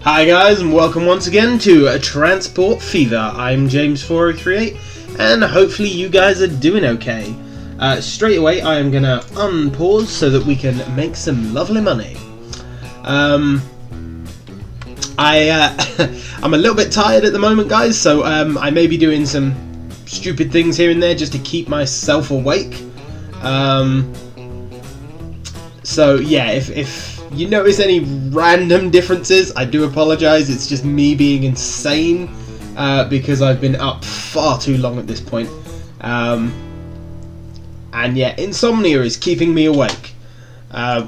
Hi guys, and welcome once again to Transport Fever. I'm James4038 and hopefully you guys are doing okay. Straight away I am gonna unpause so that we can make some lovely money. I'm a little bit tired at the moment, guys, so I may be doing some stupid things here and there just to keep myself awake. So yeah, if you notice any random differences, I do apologise. It's just me being insane because I've been up far too long at this point. And yeah, insomnia is keeping me awake,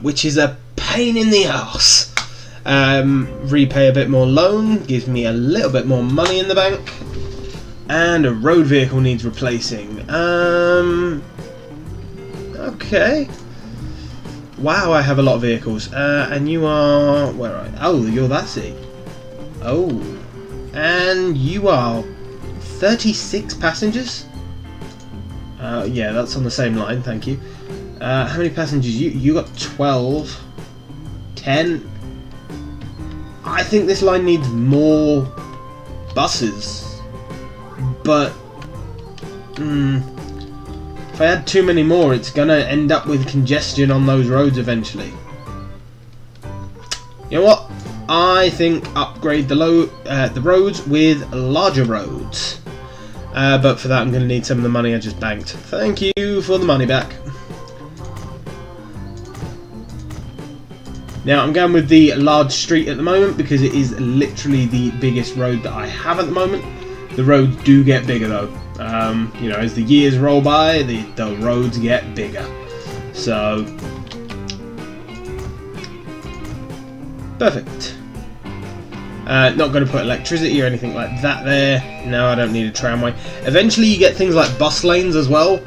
which is a pain in the ass. Repay a bit more loan, gives me a little bit more money in the bank, and a road vehicle needs replacing. Okay. Wow, I have a lot of vehicles. And you are... where are you? Oh, you're that city. Oh. And you are 36 passengers? Yeah, that's on the same line, thank you. How many passengers? You got 12. 10. I think this line needs more buses. But... if I add too many more, it's gonna end up with congestion on those roads eventually. You know what? I think upgrade the roads with larger roads. But for that I'm gonna need some of the money I just banked. Thank you for the money back. Now I'm going with the large street at the moment because it is literally the biggest road that I have at the moment. The roads do get bigger though. You know, as the years roll by, the roads get bigger. So, perfect. Not going to put electricity or anything like that there. No, I don't need a tramway. Eventually you get things like bus lanes as well,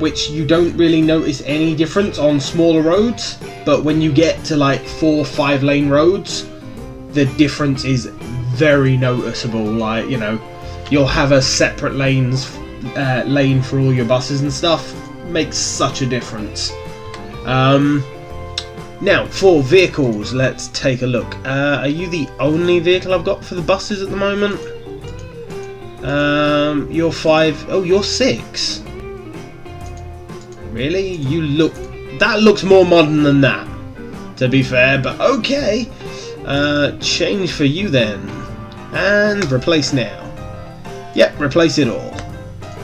which you don't really notice any difference on smaller roads. But when you get to like 4 or 5 lane roads, the difference is very noticeable. Like, you know, you'll have a separate lane for all your buses and stuff. Makes such a difference. Now, for vehicles, let's take a look. Are you the only vehicle I've got for the buses at the moment? You're 5. Oh, you're 6. Really? You look... that looks more modern than that, to be fair, but okay. Change for you then. And replace now. Yep, replace it all.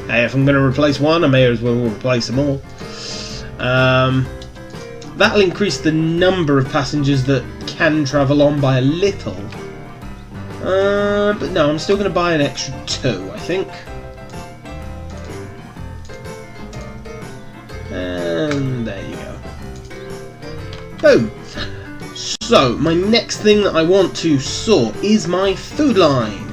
Hey, if I'm going to replace one, I may as well replace them all. That'll increase the number of passengers that can travel on by a little. But no, I'm still going to buy an extra 2, I think. And there you go. Boom. So, my next thing that I want to sort is my food line.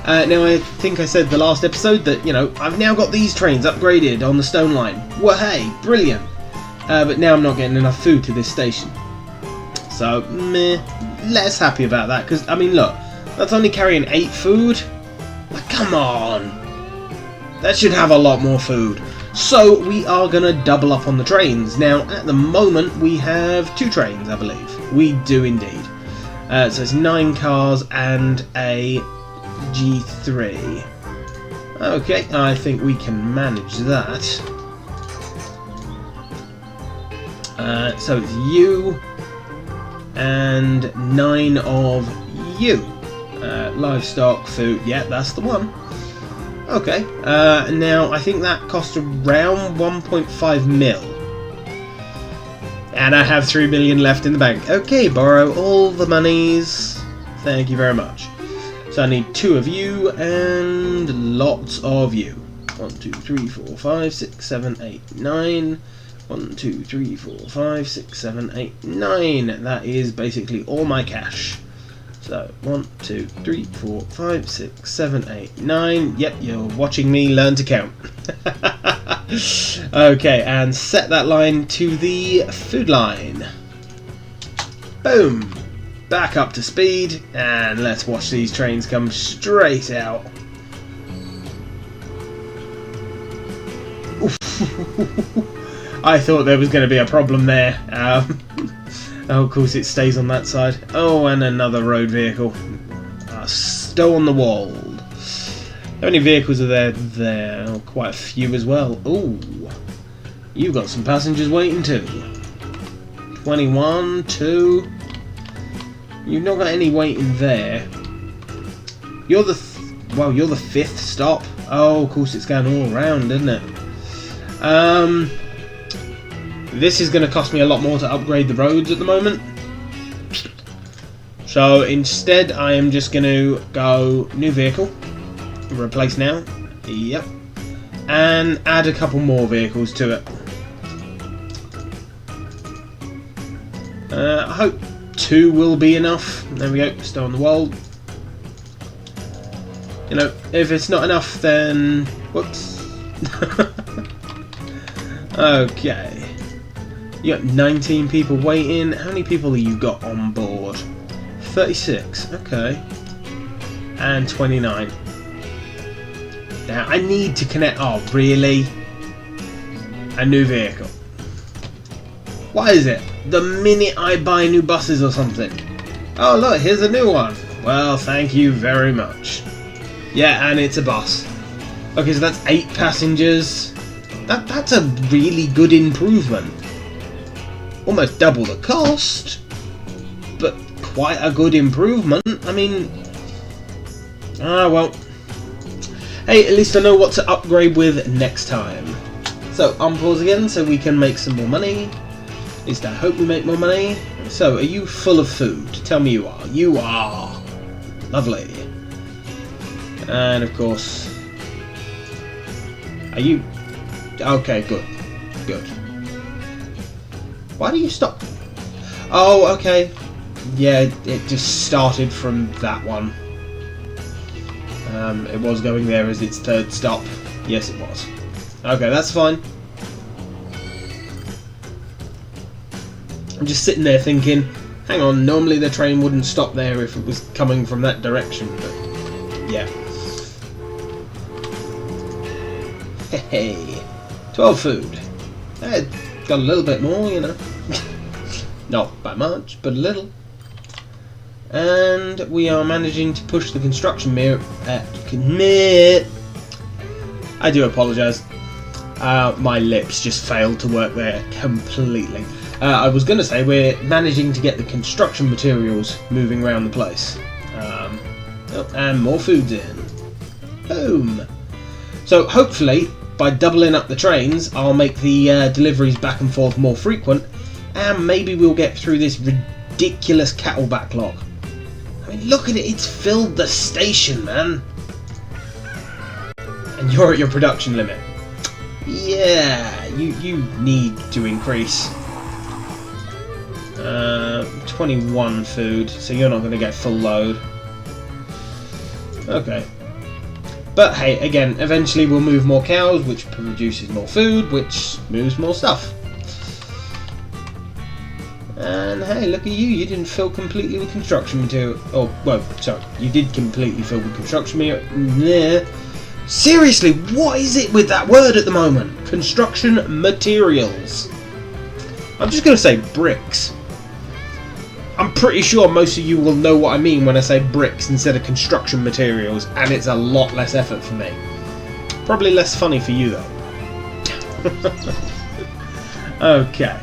Now, I think I said the last episode that, you know, I've now got these trains upgraded on the stone line. Well, hey, brilliant. But now I'm not getting enough food to this station. So, meh, less happy about that. Because, I mean, look, that's only carrying 8 food. Like, come on. That should have a lot more food. So, we are going to double up on the trains. Now, at the moment, we have 2 trains, I believe. We do indeed. So, it's 9 cars and a G3. Okay, I think we can manage that. So it's you and 9 of you. Livestock, food, yeah, that's the one. Okay, now I think that cost around 1.5 mil. And I have 3 million left in the bank. Okay, borrow all the monies. Thank you very much. So I need 2 of you and lots of you. 1, 2, 3, 4, 5, 6, 7, 8, 9. 1, 2, 3, 4, 5, 6, 7, 8, 9. That is basically all my cash. So 1, 2, 3, 4, 5, 6, 7, 8, 9. Yep, you're watching me learn to count. Okay, and set that line to the food line. Boom. Back up to speed, and let's watch these trains come straight out. I thought there was going to be a problem there. Oh, of course it stays on that side. Oh, and another road vehicle. Stow on the wall. How many vehicles are there? Oh, quite a few as well. Oh, you've got some passengers waiting too. 21, 2. You've not got any waiting there. You're the you're the 5th stop. Oh, of course it's going all around, isn't it? This is going to cost me a lot more to upgrade the roads at the moment. So instead I am just going to go new vehicle, replace now, yep, and add a couple more vehicles to it. I hope 2 will be enough. There we go, still on the wall. You know, if it's not enough then... whoops. Okay. You got 19 people waiting. How many people have you got on board? 36, okay. And 29. Now, I need to connect... oh, really? A new vehicle. Why is it? The minute I buy new buses or something. Oh, look, here's a new one. Well, thank you very much. Yeah, and it's a bus. Okay, so that's 8 passengers. That's a really good improvement. Almost double the cost, but quite a good improvement. I mean, well. Hey, at least I know what to upgrade with next time. So, unpause again so we can make some more money. At least I hope we make more money. So, are you full of food? Tell me you are. You are. Lovely. And of course, are you... okay, good. Good. Why do you stop? Oh, okay. Yeah, it just started from that one. It was going there as its 3rd stop. Yes, it was. Okay, that's fine. I'm just sitting there thinking, hang on, normally the train wouldn't stop there if it was coming from that direction, but yeah. Hey, 12 food. Got a little bit more, you know. Not by much, but a little. And we are managing to push the construction mirror. I do apologise. My lips just failed to work there completely. I was going to say we're managing to get the construction materials moving around the place. Oh, and more food's in. Boom. So hopefully, by doubling up the trains, I'll make the deliveries back and forth more frequent, and maybe we'll get through this ridiculous cattle backlog. I mean, look at it, it's filled the station, man. And you're at your production limit. Yeah, you need to increase. 21 food, so you're not going to get full load. Okay. But hey, again, eventually we'll move more cows, which produces more food, which moves more stuff. And hey, look at you, you didn't fill completely with construction material. Oh, well, sorry, you did completely fill with construction material. Seriously, what is it with that word at the moment? Construction materials. I'm just going to say bricks. I'm pretty sure most of you will know what I mean when I say bricks instead of construction materials, and it's a lot less effort for me. Probably less funny for you, though. Okay.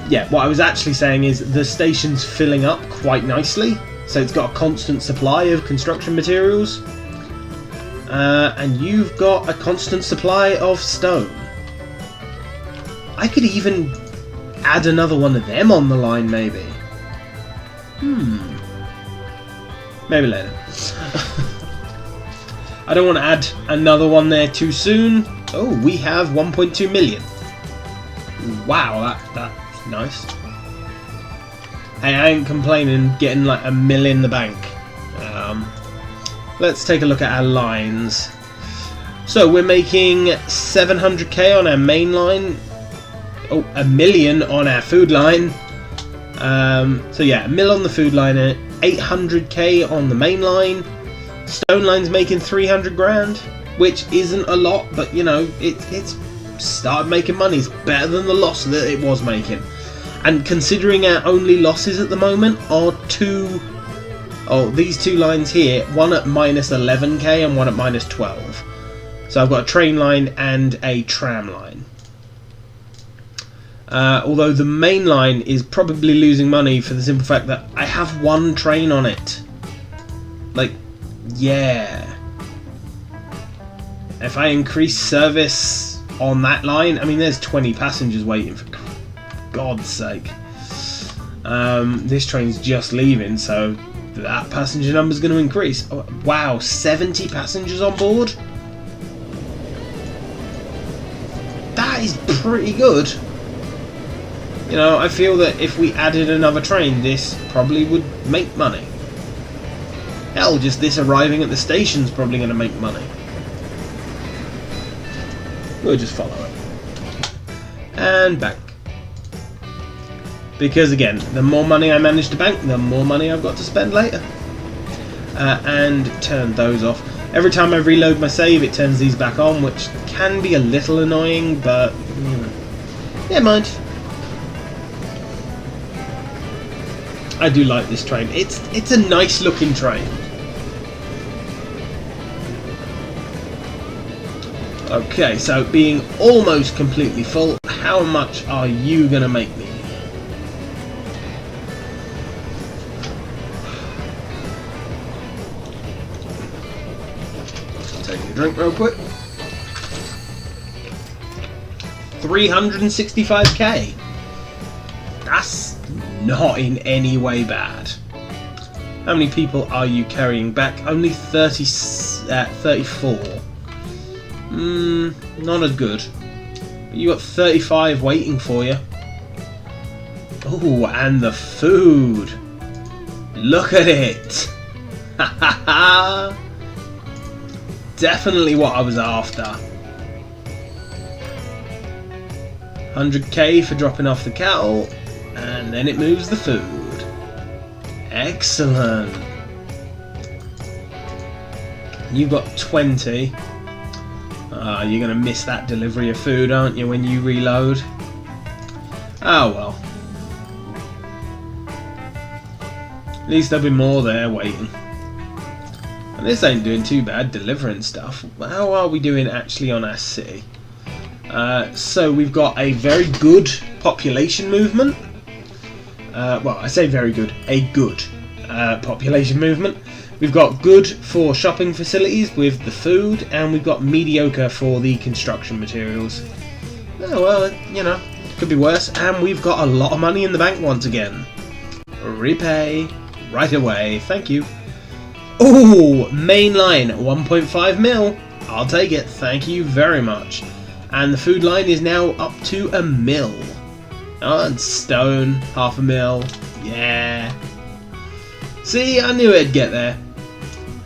Yeah, what I was actually saying is the station's filling up quite nicely, so it's got a constant supply of construction materials. And you've got a constant supply of stone. I could even add another one of them on the line, maybe. Maybe later. I don't want to add another one there too soon. Oh, we have 1.2 million. Wow, that's nice. Hey, I ain't complaining getting like $1 million in the bank. Let's take a look at our lines. So we're making 700k on our main line. Oh, $1 million on our food line. So yeah, $1 million on the food line, 800k on the main line. Stone line's making 300 grand, which isn't a lot, but you know, it's started making money. It's better than the loss that it was making. And considering our only losses at the moment are these two lines here, one at minus 11k and one at minus 12. So I've got a train line and a tram line. Although the main line is probably losing money for the simple fact that I have one train on it. Like, yeah. If I increase service on that line, I mean, there's 20 passengers waiting, for God's sake. This train's just leaving, so that passenger number's going to increase. Oh, wow, 70 passengers on board? That is pretty good. You know, I feel that if we added another train, this probably would make money. Hell, just this arriving at the station's probably going to make money. We'll just follow it. And bank. Because again, the more money I manage to bank, the more money I've got to spend later. And turn those off. Every time I reload my save, it turns these back on, which can be a little annoying, but never mind. I do like this train. It's a nice looking train. Okay, so being almost completely full, how much are you gonna make me? Take a drink real quick. 365k. That's not in any way bad. How many people are you carrying back? Only 34. Not as good. You got 35 waiting for you. Oh, and the food. Look at it. Definitely what I was after. 100k for dropping off the cattle, and then it moves the food. Excellent. You've got 20. You're going to miss that delivery of food, aren't you, when you reload? Oh well. At least there'll be more there waiting. And this ain't doing too bad, delivering stuff. How are we doing actually on our city? So we've got a very good population movement. Well, I say very good, a good population movement. We've got good for shopping facilities with the food, and we've got mediocre for the construction materials. Oh well, you know, could be worse. And we've got a lot of money in the bank once again. Repay right away, thank you. Oh, main line, 1.5 mil. I'll take it, thank you very much. And the food line is now up to a mil. Oh, and stone, half a mil. Yeah. See, I knew it'd get there.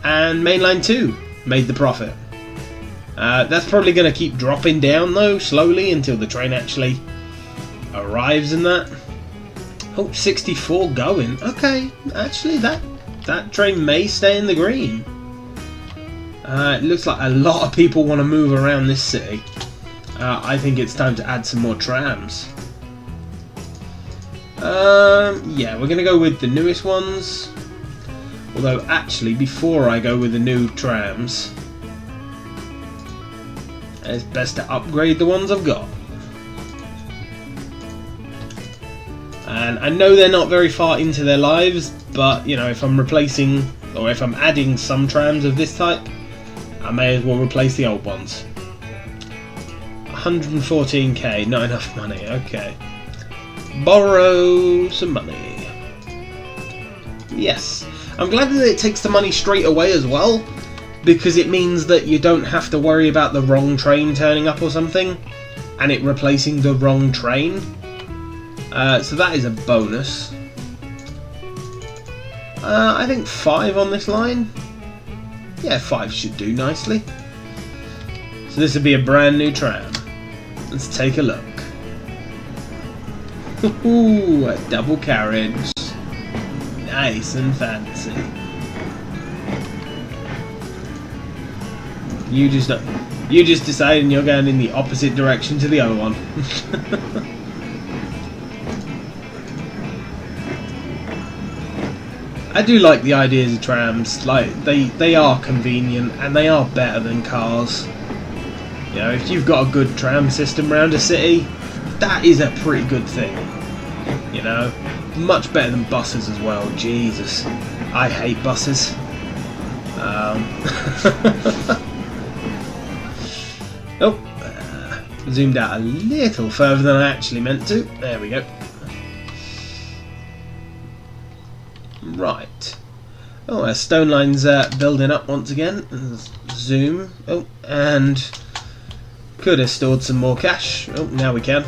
And mainline 2 made the profit. That's probably going to keep dropping down though, slowly, until the train actually arrives in that. Oh, 64 going. Okay, actually that train may stay in the green. It looks like a lot of people want to move around this city. I think it's time to add some more trams. Yeah, we're going to go with the newest ones. Although, actually, before I go with the new trams, it's best to upgrade the ones I've got. And I know they're not very far into their lives, but, you know, if I'm replacing, or if I'm adding some trams of this type, I may as well replace the old ones. 114k, not enough money, okay. Borrow some money. Yes. I'm glad that it takes the money straight away as well, because it means that you don't have to worry about the wrong train turning up or something, and it replacing the wrong train. So that is a bonus. I think 5 on this line. Yeah, 5 should do nicely. So this would be a brand new tram. Let's take a look. Ooh, a double carriage. Nice and fancy. You just deciding you're going in the opposite direction to the other one. I do like the ideas of trams. Like they are convenient and they are better than cars. You know, if you've got a good tram system around a city, that is a pretty good thing. You know, much better than buses as well. Jesus, I hate buses. Oh, zoomed out a little further than I actually meant to. There we go. Right. Oh, our stone line's building up once again. Zoom. Oh, and could have stored some more cash. Oh, now we can.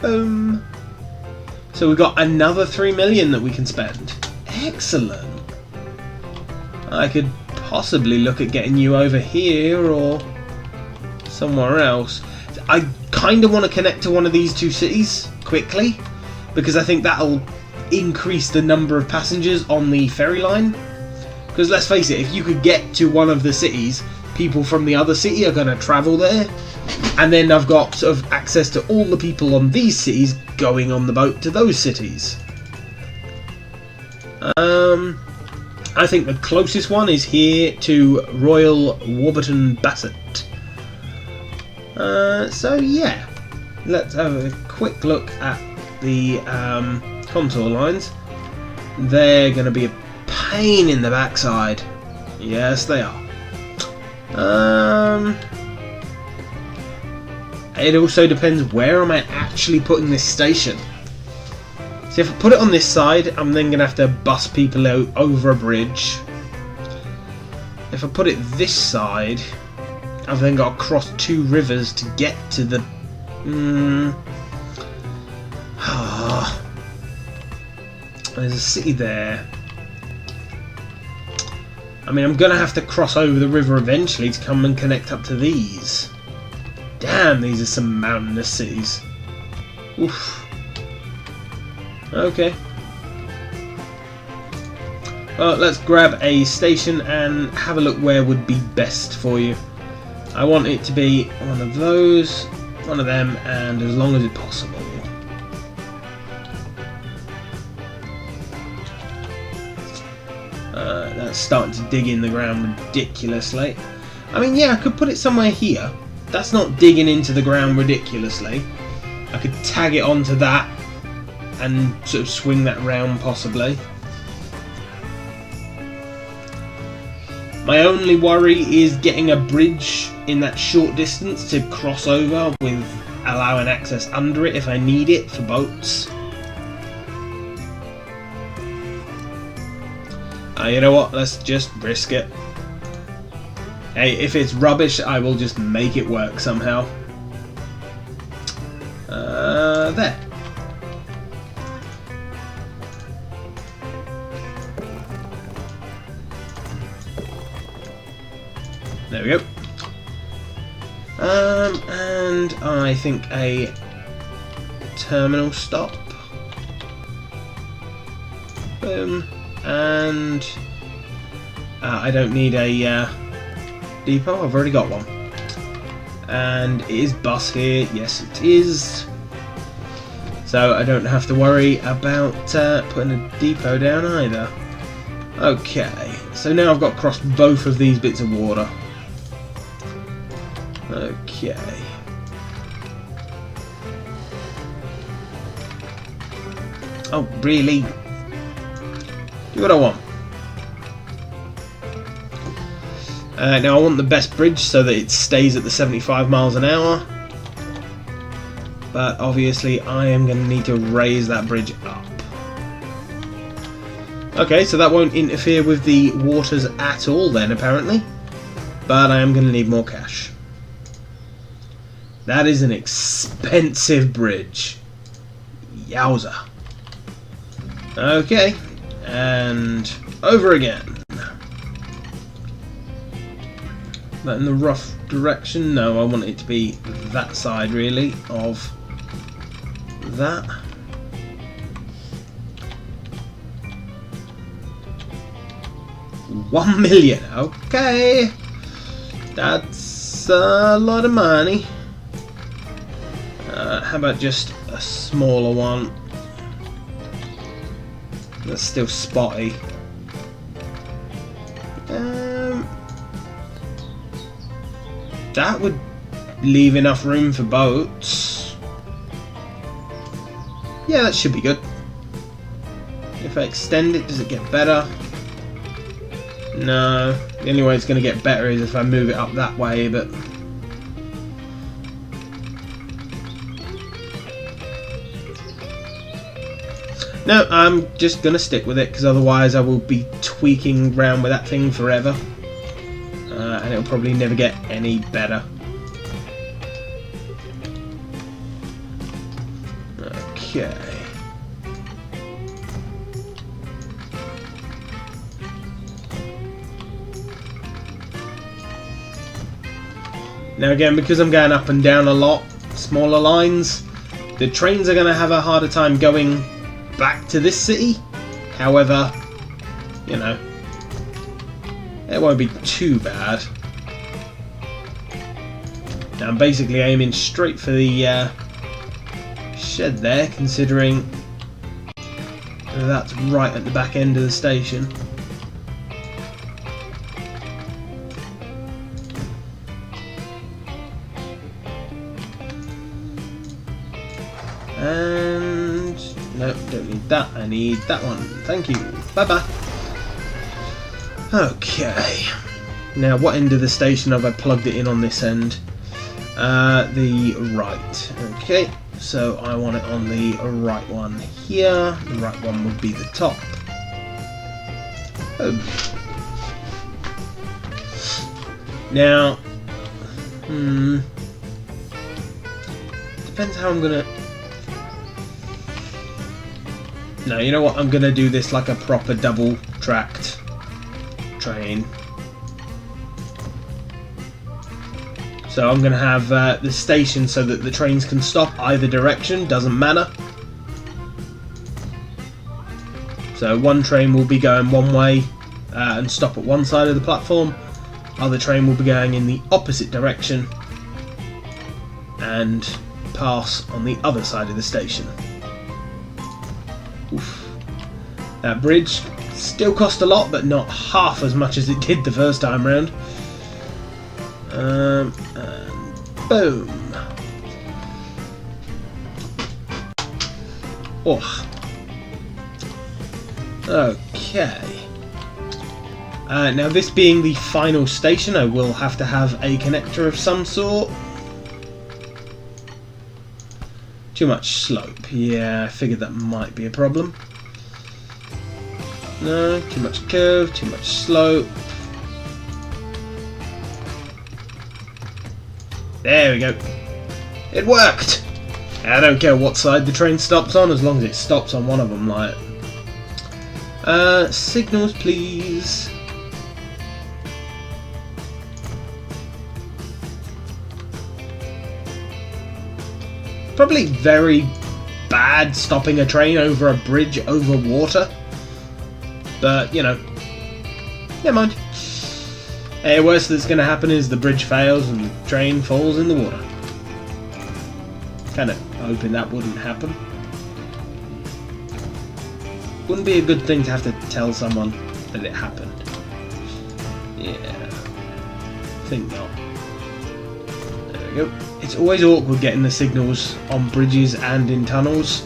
Boom. So we've got another 3 million that we can spend. Excellent. I could possibly look at getting you over here or somewhere else. I kind of want to connect to one of these two cities quickly because I think that'll increase the number of passengers on the ferry line. Because let's face it, if you could get to one of the cities, people from the other city are going to travel there, and then I've got sort of access to all the people on these cities going on the boat to those cities. I think the closest one is here to Royal Warburton Bassett. So yeah, let's have a quick look at the contour lines. They're going to be a pain in the backside. Yes, they are. It also depends where am I actually putting this station. So if I put it on this side, I'm then going to have to bus people out over a bridge. If I put it this side, I've then got to cross 2 rivers to get to the... There's a city there. I mean, I'm going to have to cross over the river eventually to come and connect up to these. Damn, these are some mountainous cities. Oof. Okay. Well, let's grab a station and have a look where would be best for you. I want it to be one of those, one of them, and as long as it's possible. That's starting to dig in the ground ridiculously. I mean, yeah, I could put it somewhere here. That's not digging into the ground ridiculously. I could tag it onto that and sort of swing that round possibly. My only worry is getting a bridge in that short distance to cross over with allowing access under it if I need it for boats. You know what, let's just risk it. Hey, if it's rubbish, I will just make it work somehow. There. There we go. And I think a terminal stop. Boom. And I don't need a depot, I've already got one. And it is bus here, yes it is. So I don't have to worry about putting a depot down either. Okay, so now I've got to cross both of these bits of water. Okay. Oh, really? Do what I want. Now I want the best bridge so that it stays at the 75 miles an hour. But obviously I am going to need to raise that bridge up. Okay, so that won't interfere with the waters at all then apparently. But I am going to need more cash. That is an expensive bridge. Yowza. Okay. And over again. That in the rough direction? No, I want it to be that side really of that. $1 million. Okay. That's a lot of money. How about just a smaller one? That's still spotty. That would leave enough room for boats. Yeah, that should be good. If I extend it, does it get better? No. The only way it's going to get better is if I move it up that way, but... No, I'm just going to stick with it, because otherwise I will be tweaking around with that thing forever. And it'll probably never get any better. Okay. Now again, because I'm going up and down a lot, smaller lines, the trains are going to have a harder time going back to this city. However, you know, it won't be too bad. Now I'm basically aiming straight for the shed there, considering that's right at the back end of the station. And no, don't need that. I need that one. Thank you. Bye bye. Okay. Now, what end of the station have I plugged it in on this end? The right. Okay. So I want it on the right one here. The right one would be the top. Oh. Now, depends how I'm gonna. No, you know what? I'm gonna do this like a proper double-tracked train. So I'm gonna have the station so that the trains can stop either direction. Doesn't matter. So one train will be going one way and stop at one side of the platform. Other train will be going in the opposite direction and pass on the other side of the station. Oof. That bridge still cost a lot, but not half as much as it did the first time round. And boom. Oh. Okay. Now, this being the final station, I will have to have a connector of some sort. Too much slope. Yeah, I figured that might be a problem. No, too much curve, too much slope. There we go. It worked! I don't care what side the train stops on, as long as it stops on one of them, like. Signals, please. Probably very bad stopping a train over a bridge over water. But, you know, never mind. The worst that's going to happen is the bridge fails and the train falls in the water. Kind of hoping that wouldn't happen. Wouldn't be a good thing to have to tell someone that it happened. Yeah. I think not. There we go. It's always awkward getting the signals on bridges and in tunnels.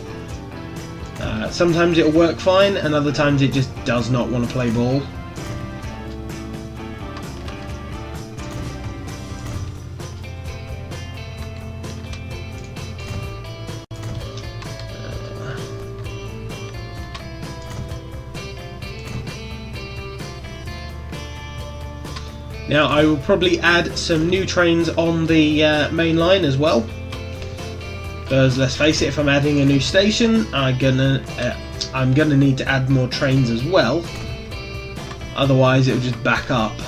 Sometimes it'll work fine, and other times it just does not want to play ball. Now I will probably add some new trains on the main line as well, because let's face it, if I'm adding a new station, I'm gonna need to add more trains as well. Otherwise, it'll just back up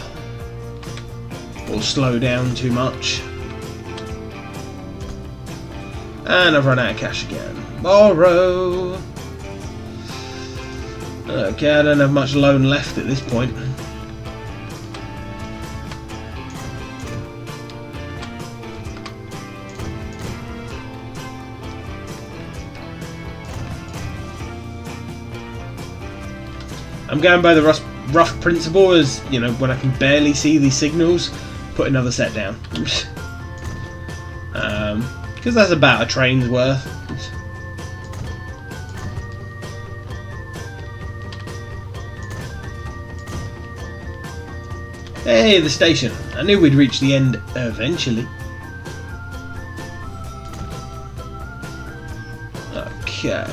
or slow down too much. And I've run out of cash again. Borrow. Okay, I don't have much loan left at this point. I'm going by the rough principle, as you know, when I can barely see these signals, put another set down. Because that's about a train's worth. Hey, the station. I knew we'd reach the end eventually. Okay.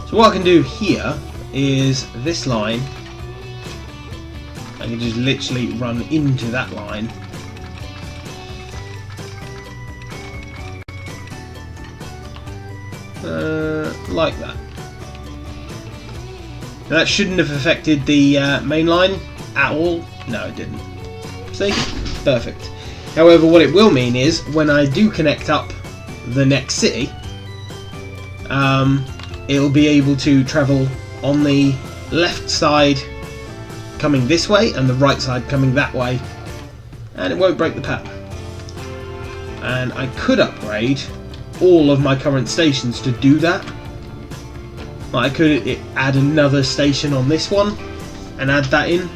So what I can do here is this line. I can just literally run into that line. Like that. Now that shouldn't have affected the main line at all. No, it didn't. See? Perfect. However, what it will mean is when I do connect up the next city, it'll be able to travel on the left side coming this way and the right side coming that way, and it won't break the pattern. And I could upgrade all of my current stations to do that. Like I could add another station on this one and add that in.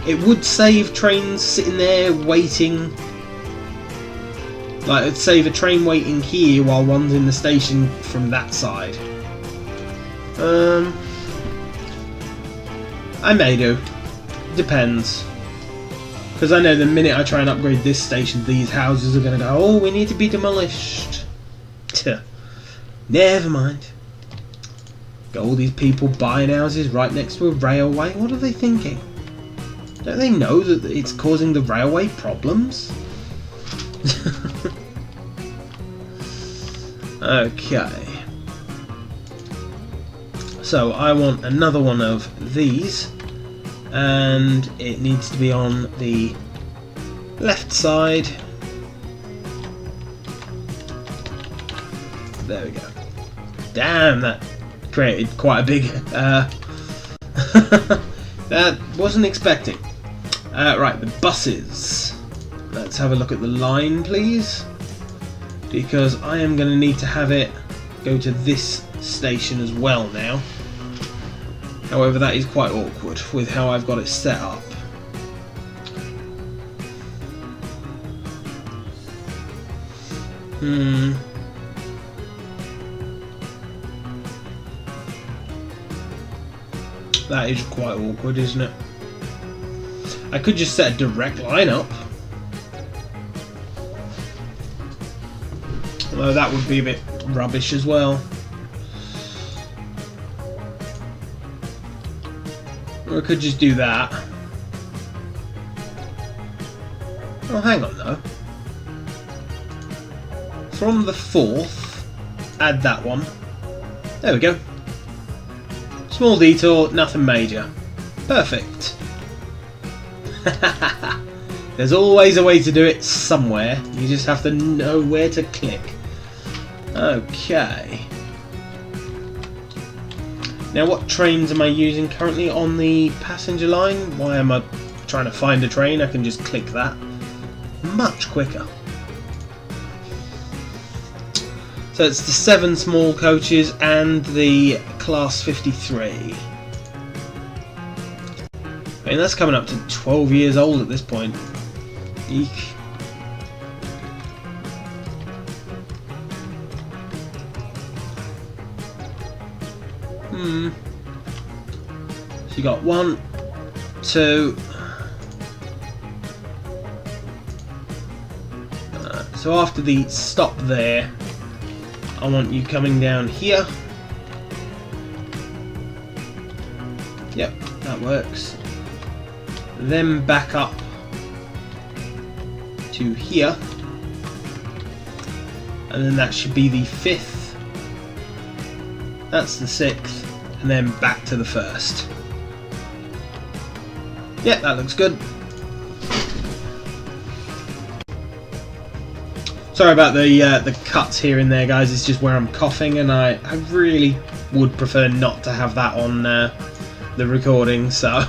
It would save trains sitting there waiting. Like it'd save a train waiting here while one's in the station from that side. I may do. Depends. Because I know the minute I try and upgrade this station, these houses are going to go, oh, we need to be demolished. Never mind. Got all these people buying houses right next to a railway. What are they thinking? Don't they know that it's causing the railway problems? Okay. So I want another one of these, and it needs to be on the left side. There we go. Damn, that created quite a big that wasn't expecting. Right, the buses. Let's have a look at the line, please, because I am going to need to have it go to this station as well now. However, that is quite awkward with how I've got it set up. That is quite awkward, isn't it? I could just set a direct line up. Although that would be a bit rubbish as well. Or I could just do that. Oh, hang on though. From the 4th, add that one. There we go. Small detour, nothing major. Perfect. There's always a way to do it somewhere. You just have to know where to click. Okay. Now what trains am I using currently on the passenger line? Why am I trying to find a train? I can just click that. Much quicker. So it's the 7 small coaches and the class 53. I mean, that's coming up to 12 years old at this point. Eek. So you got 1, 2. So after the stop there, I want you coming down here. Yep, that works. Then back up to here, and then that should be the 5th. That's the 6th, and then back to the 1st. Yep, that looks good. Sorry about the cuts here and there, guys. It's just where I'm coughing, and I really would prefer not to have that on the recording. So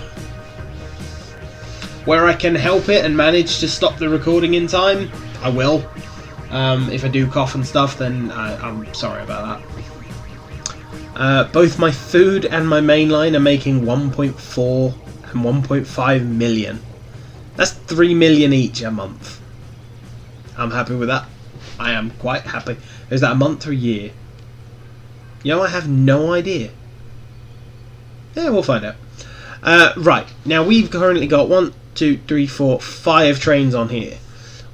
where I can help it and manage to stop the recording in time, I will. If I do cough and stuff, then I'm sorry about that. Both my food and my main line are making 1.4 and 1.5 million. That's 3 million each a month. I'm happy with that. I am quite happy. Is that a month or a year? You know, I have no idea. Yeah, we'll find out. Right, now we've currently got 1, 2, 3, 4, 5 trains on here.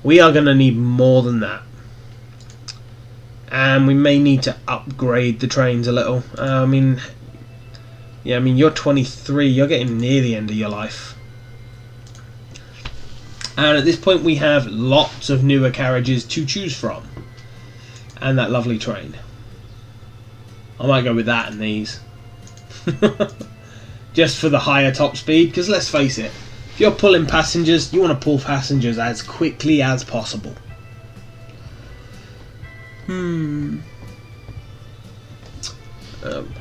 We are going to need more than that. And we may need to upgrade the trains a little. I mean, you're 23, you're getting near the end of your life. And at this point we have lots of newer carriages to choose from. And that lovely train. I might go with that and these. Just for the higher top speed, because let's face it, if you're pulling passengers, you want to pull passengers as quickly as possible.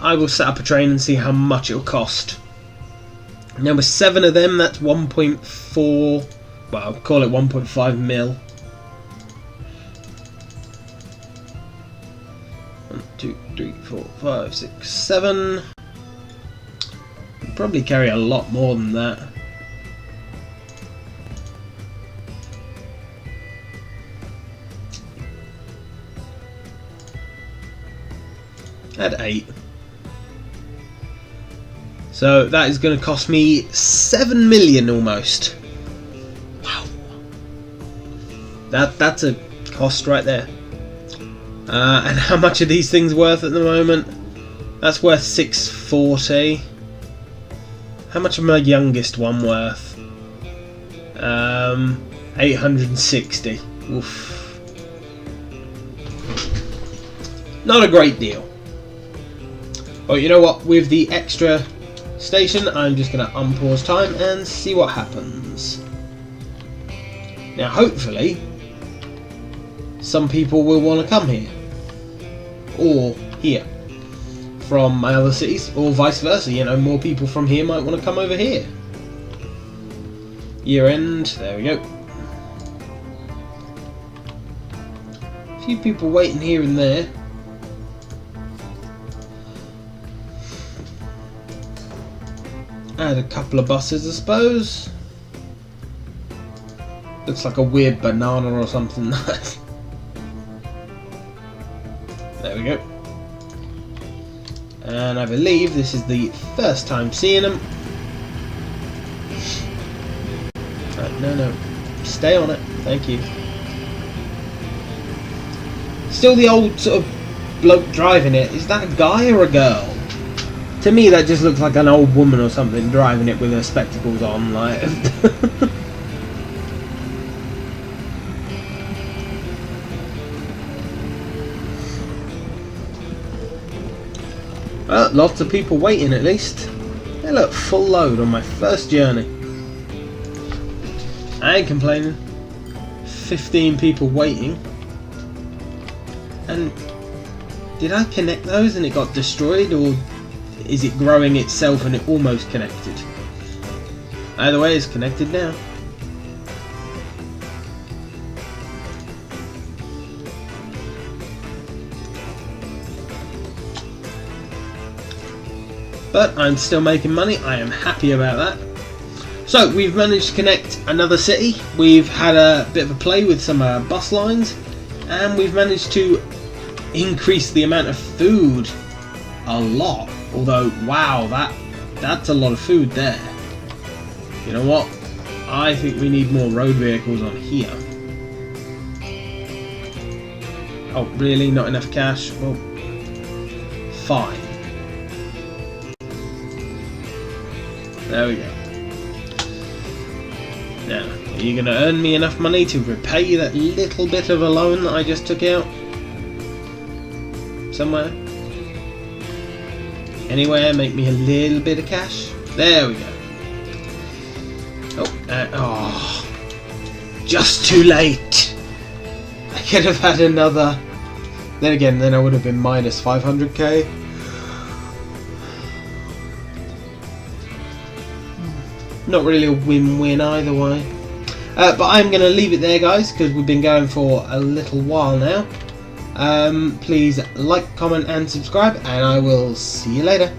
I will set up a train and see how much it'll cost. Now with 7 of them, that's 1.4, well, I'll call it 1.5 mil. 1, 2, 3, 4, 5, 6, 7. Probably carry a lot more than that. At 8. So that is going to cost me 7 million almost. Wow. That's a cost right there. And how much are these things worth at the moment? That's worth 640. How much is my youngest one worth? 860. Oof. Not a great deal. Oh, you know what? With the extra station, I'm just going to unpause time and see what happens. Now, hopefully, some people will want to come here. Or here. From my other cities, or vice versa. You know, more people from here might want to come over here. Year end, there we go. A few people waiting here and there. Add a couple of buses, I suppose. Looks like a weird banana or something. There we go. And I believe this is the first time seeing them. No. Stay on it. Thank you. Still the old sort of bloke driving it. Is that a guy or a girl? To me that just looks like an old woman or something driving it with her spectacles on. Like. Well, lots of people waiting at least. They look full load on my first journey. I ain't complaining. 15 people waiting. And did I connect those and it got destroyed, or is it growing itself and it almost connected? Either way, it's connected now. But I'm still making money. I am happy about that. So we've managed to connect another city. We've had a bit of a play with some bus lines, and we've managed to increase the amount of food a lot. Although, wow, that's a lot of food there. You know what? I think we need more road vehicles on here. Oh, really? Not enough cash? Well, fine. There we go. Now, are you going to earn me enough money to repay that little bit of a loan that I just took out? Somewhere? Anywhere, make me a little bit of cash? There we go. Oh, just too late. I could have had another. Then again, then I would have been minus 500k. Not really a win-win either way. But I'm going to leave it there, guys, because we've been going for a little while now. Please like, comment and subscribe, and I will see you later.